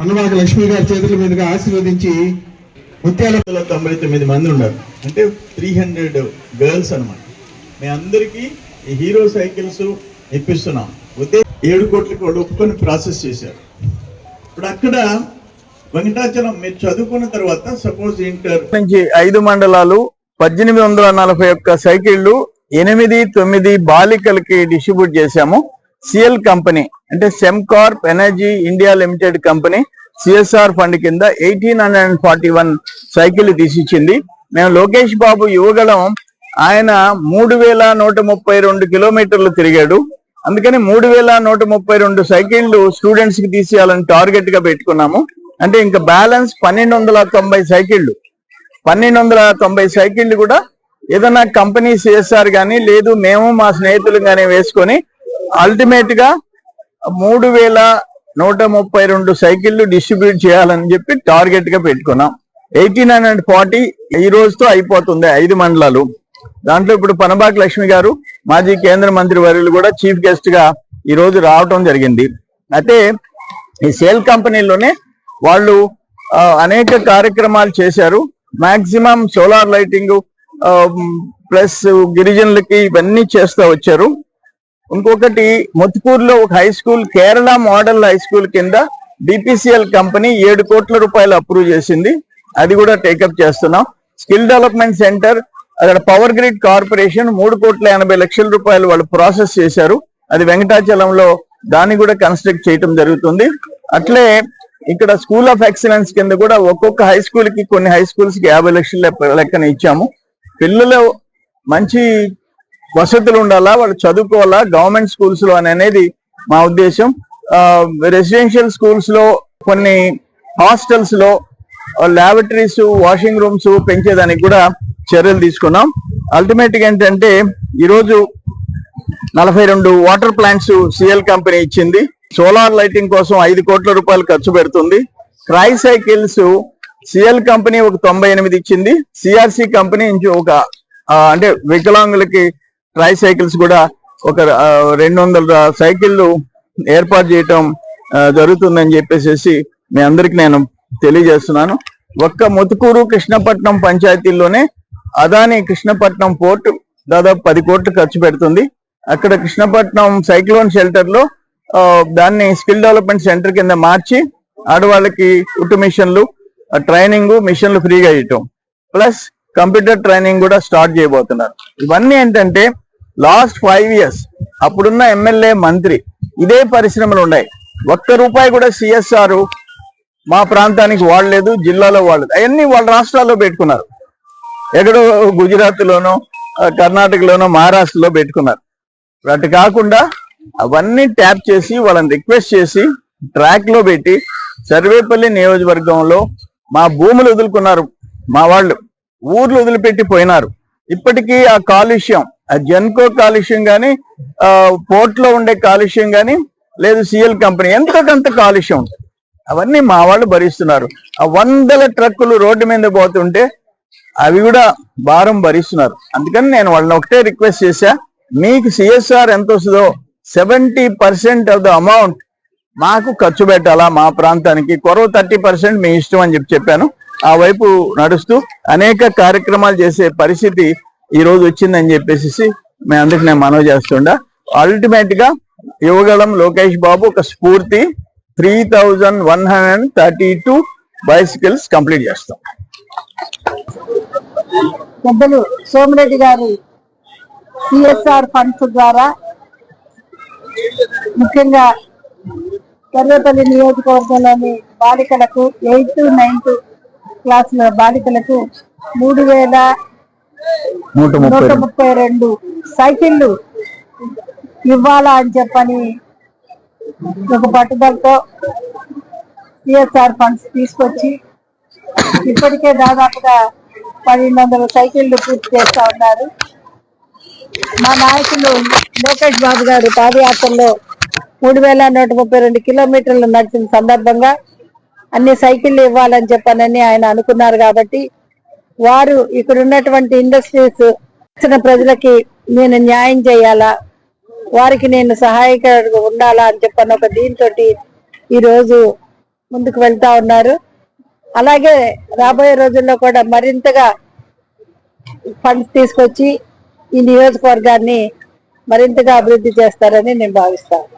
పన్నవాక లక్ష్మి గారి చేతుల మీదుగా ఆశీర్వదించి ముత్యాల 99 మంది ఉన్నారు, అంటే 300 గర్ల్స్ అనమాట. మీ అందరికీ ఈ హీరో సైకిల్స్ ఇప్పిస్తున్నాం. 7 కోట్లకి వాళ్ళు ఒప్పుకొని ప్రాసెస్ చేశారు. ఇప్పుడు అక్కడ వెంకటాచలం మీరు చదువుకున్న తర్వాత సపోజ్ ఇంటర్ నుంచి 5 మండలాలు 1841 సైకిళ్లు 8-9 బాలికలకి డిస్ట్రిబ్యూట్ చేశాము. సిఎల్ కంపెనీ అంటే Sembcorp energy India limited company CSR fund కింద 1841 సైకిల్ తీసిచ్చింది. మేము లోకేష్ బాబు యువగళం ఆయన 3132 కిలోమీటర్లు తిరిగాడు. అందుకని 3132 సైకిళ్లు స్టూడెంట్స్ కి తీసేయాలని టార్గెట్ గా పెట్టుకున్నాము. అంటే ఇంకా బ్యాలెన్స్ 1290 సైకిళ్లు. 1290 సైకిళ్లు కూడా ఏదైనా కంపెనీ సిఎస్ఆర్ కానీ లేదు మేము మా స్నేహితులు కానీ వేసుకొని అల్టిమేట్ గా 3132 సైకిళ్లు డిస్ట్రిబ్యూట్ చేయాలని చెప్పి టార్గెట్ గా పెట్టుకున్నాం. 1840 ఈ రోజుతో అయిపోతుంది 5 మండలాలు. దాంట్లో ఇప్పుడు పనబాక లక్ష్మి గారు మాజీ కేంద్ర మంత్రి వర్యులు కూడా చీఫ్ గెస్ట్ గా ఈ రోజు రావటం జరిగింది. అయితే ఈ సేల్ కంపెనీలోనే వాళ్ళు అనేక కార్యక్రమాలు చేశారు. మాక్సిమం సోలార్ లైటింగ్ ప్లస్ గిరిజనులకి ఇవన్నీ చేస్తూ వచ్చారు. ఇంకొకటి ముత్తుకూరులో ఒక high school Kerala model high school కింద డిపిసిఎల్ కంపెనీ 7 కోట్ల రూపాయలు అప్రూవ్ చేసింది. అది కూడా టేకప్ చేస్తున్నాం. స్కిల్ డెవలప్మెంట్ సెంటర్ అక్కడ పవర్ గ్రిడ్ కార్పొరేషన్ 3,80,00,000 రూపాయలు వాళ్ళు ప్రాసెస్ చేశారు. అది వెంకటాచలంలో దాన్ని కూడా కన్స్ట్రక్ట్ చేయటం జరుగుతుంది. అట్లే ఇక్కడ స్కూల్ ఆఫ్ ఎక్సలెన్స్ కింద కూడా ఒక్కొక్క హై స్కూల్ కి కొన్ని హై స్కూల్స్ కి 50 లక్షల లెక్కన ఇచ్చాము. పిల్లలు మంచి వసతులు ఉండాలా, వాళ్ళు చదువుకోవాలా గవర్నమెంట్ స్కూల్స్ లో అనేది మా ఉద్దేశం. రెసిడెన్షియల్ స్కూల్స్ లో కొన్ని హాస్టల్స్ లో ల్యాబొరేటరీస్ వాషింగ్ రూమ్స్ పెంచేదానికి కూడా చర్యలు తీసుకున్నాం. అల్టిమేట్ గా ఏంటంటే ఈరోజు 42 వాటర్ ప్లాంట్స్ సిఎల్ కంపెనీ ఇచ్చింది. సోలార్ లైటింగ్ కోసం 5 కోట్ల రూపాయలు ఖర్చు పెడుతుంది. ట్రై సైకిల్స్ సిఎల్ కంపెనీ ఒక 98 ఇచ్చింది. సిఆర్సి కంపెనీ ఒక అంటే వికలాంగులకి ట్రై సైకిల్స్ కూడా ఒక 200 సైకిళ్లు ఏర్పాటు చేయటం జరుగుతుందని చెప్పేసి మీ అందరికి నేను తెలియజేస్తున్నాను. ఒక్క ముత్తుకూరు కృష్ణపట్నం పంచాయతీల్లోనే అదాని కృష్ణపట్నం పోర్ట్ దాదాపు 10 కోట్లు ఖర్చు పెడుతుంది. అక్కడ కృష్ణపట్నం సైక్లోన్ షెల్టర్ లో దాన్ని స్కిల్ డెవలప్మెంట్ సెంటర్ కింద మార్చి ఆడవాళ్ళకి కుట్టు మిషన్లు ట్రైనింగ్ మిషన్లు ఫ్రీగా ఇవ్వటం ప్లస్ కంప్యూటర్ ట్రైనింగ్ కూడా స్టార్ట్ చేయబోతున్నారు. ఇవన్నీ ఏంటంటే లాస్ట్ 5 years అప్పుడున్న ఎమ్మెల్యే మంత్రి ఇదే పరిశ్రమలు ఉన్నాయి. ఒక్క రూపాయి కూడా సిఎస్ఆర్ మా ప్రాంతానికి వాడలేదు, జిల్లాలో వాడలేదు. అవన్నీ వాళ్ళ రాష్ట్రాల్లో పెట్టుకున్నారు. ఎక్కడో గుజరాత్ లోనో కర్ణాటకలోనో మహారాష్ట్రలో పెట్టుకున్నారు. అటు కాకుండా అవన్నీ ట్యాప్ చేసి వాళ్ళని రిక్వెస్ట్ చేసి ట్రాక్ లో పెట్టి సర్వేపల్లి నియోజకవర్గంలో మా భూములు వదులుకున్నారు. మా వాళ్ళు ఊర్లు వదిలిపెట్టి పోయినారు. ఇప్పటికీ ఆ కాలుష్యం, ఆ జెన్కో కాలుష్యం కానీ పోర్ట్ లో ఉండే కాలుష్యం కానీ లేదు సిఎల్ కంపెనీ ఎంతకంత కాలుష్యం ఉంటుంది. అవన్నీ మా వాళ్ళు భరిస్తున్నారు. ఆ 100 ట్రక్కులు రోడ్డు మీద పోతుంటే అవి కూడా భారం భరిస్తున్నారు. అందుకని నేను వాళ్ళని ఒకటే రిక్వెస్ట్ చేశా, మీకు సిఎస్ఆర్ ఎంత వస్తుందో 70% ఆఫ్ ద అమౌంట్ మాకు ఖర్చు పెట్టాలా మా ప్రాంతానికి, కొరవ 30% మీ ఇష్టం అని చెప్పాను. ఆ వైపు నడుస్తూ అనేక కార్యక్రమాలు చేసే పరిస్థితి ఈ రోజు వచ్చిందని చెప్పేసి మీ అందరికి నేను మనవి చేస్తుండా. అల్టిమేట్ గా యువగళం లోకేష్ బాబు ఒక స్ఫూర్తి 3132 బైసికల్స్ కంప్లీట్ చేస్తాం. పెద్దలు సోమిరెడ్డి గారి సిఎస్ఆర్ ఫండ్స్ ద్వారా ముఖ్యంగా సర్వేపల్లి నియోజకవర్గంలోని బాలికలకు 8th, 9th క్లాసుల బాలికలకు 3132 సైకిళ్లు ఇవ్వాలా అని చెప్పని ఒక పట్టుదలతో సిఎస్ఆర్ ఫండ్స్ తీసుకొచ్చి ఇప్పటికే దాదాపుగా 1200 సైకిళ్లు పూర్తి చేస్తా ఉన్నారు. మా నాయకులు లోకేష్ బాబు గారు పాదయాత్రలో 3132 కిలోమీటర్లు నడిచిన సందర్భంగా అన్ని సైకిళ్లు ఇవ్వాలని చెప్పనని ఆయన అనుకున్నారు. కాబట్టి వారు ఇక్కడ ఉన్నటువంటి ఇండస్ట్రీస్ ప్రజలకి నేను న్యాయం చేయాలా, వారికి నేను సహాయకుడిగా ఉండాలా అని చెప్పని ఒక దీంతో ఈ రోజు ముందుకు వెళ్తా ఉన్నారు. అలాగే రాబోయే రోజుల్లో కూడా మరింతగా ఫండ్స్ తీసుకొచ్చి ఈ నియోజకవర్గాన్ని మరింతగా అభివృద్ధి చేస్తారని నేను భావిస్తాను.